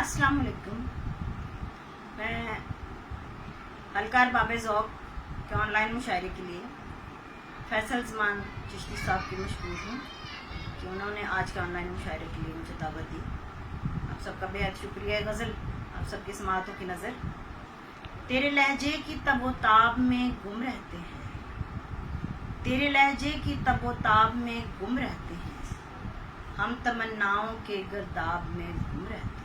अस्सलाम वालेकुम। मैं हलकार बाबे ज़ौक़ के ऑनलाइन मुशायरे के लिए फैसल ज़मान चिश्ती साहब की मशकूर हूँ कि उन्होंने आज के ऑनलाइन मुशायरे के लिए मुझे दावत दी। आप सबका बेहद शुक्रिया। गज़ल आप सबकी समाअतों की नज़र। तेरे लहजे की तब व ताब में गुम रहते हैं, तेरे लहजे की तब व ताब में गुम रहते हैं, हम तमन्नाओं के गर्दाब में गुम रहते हैं,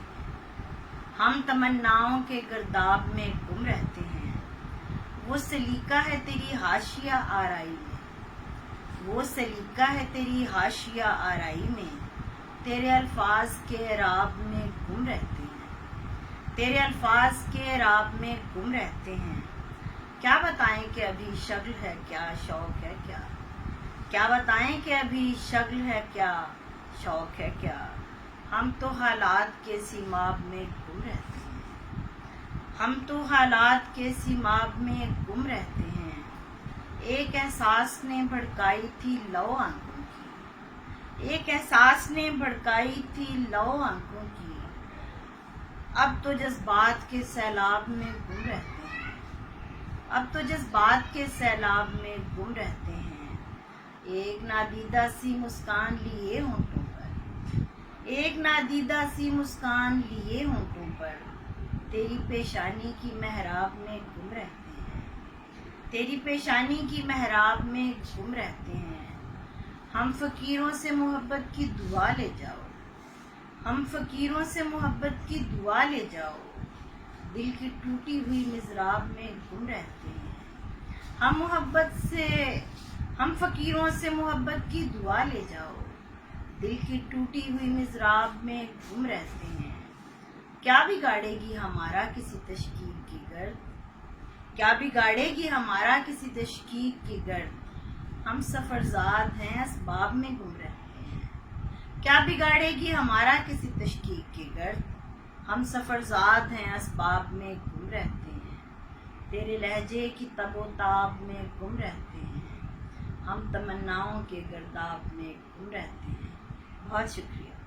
हम तमन्नाओं के गर्दाब में गुम रहते हैं। वो सलीका है तेरी हाशिया आराई में, वो सलीका है तेरी हाशिया आराई में, तेरे अल्फाज के राब में गुम रहते हैं, तेरे अल्फाज के राब में गुम रहते हैं। क्या बताएं कि अभी शक्ल है क्या शौक है क्या, क्या बताएं कि अभी शक्ल है क्या शौक है क्या, हम तो हालात के सीमाब में गुम रहते हैं, हम तो हालात के सीमाब में गुम रहते हैं। एक एहसास ने भड़काई थी लौ आंखों की, एक एहसास ने भड़काई थी लौ आंखों की, अब तो जज्बात के सैलाब में गुम रहते हैं, अब तो जज्बात के सैलाब में गुम रहते हैं। एक नादीदा सी मुस्कान लिए होंठों पर, एक नादीदा सी मुस्कान लिए होंठों पर, तेरी पेशानी की महराब में गुम रहते हैं, तेरी पेशानी की महराब में गुम रहते हैं। हम फकीरों से मोहब्बत की दुआ ले जाओ, हम फकीरों से मोहब्बत की दुआ ले जाओ, दिल की टूटी हुई मिज़राब में गुम रहते हैं। हम फकीरों से मोहब्बत की दुआ ले जाओ, दिल की टूटी हुई मिज़राब में गुम रहते हैं। क्या बिगाड़ेगी हमारा किसी तशकीक की गर्द, क्या बिगाड़ेगी हमारा किसी तशकीक की गर्द, हम सफरजाद हैं असबाब में गुम रहते हैं। क्या बिगाड़ेगी हमारा किसी तशकीक की गर्द, हम सफरजाद हैं असबाब में गुम रहते हैं। तेरे लहजे की तबो ताब में गुम रहते हैं, हम तमन्नाओं के गर्दाब में गुम रहते हैं। बहुत शुक्रिया।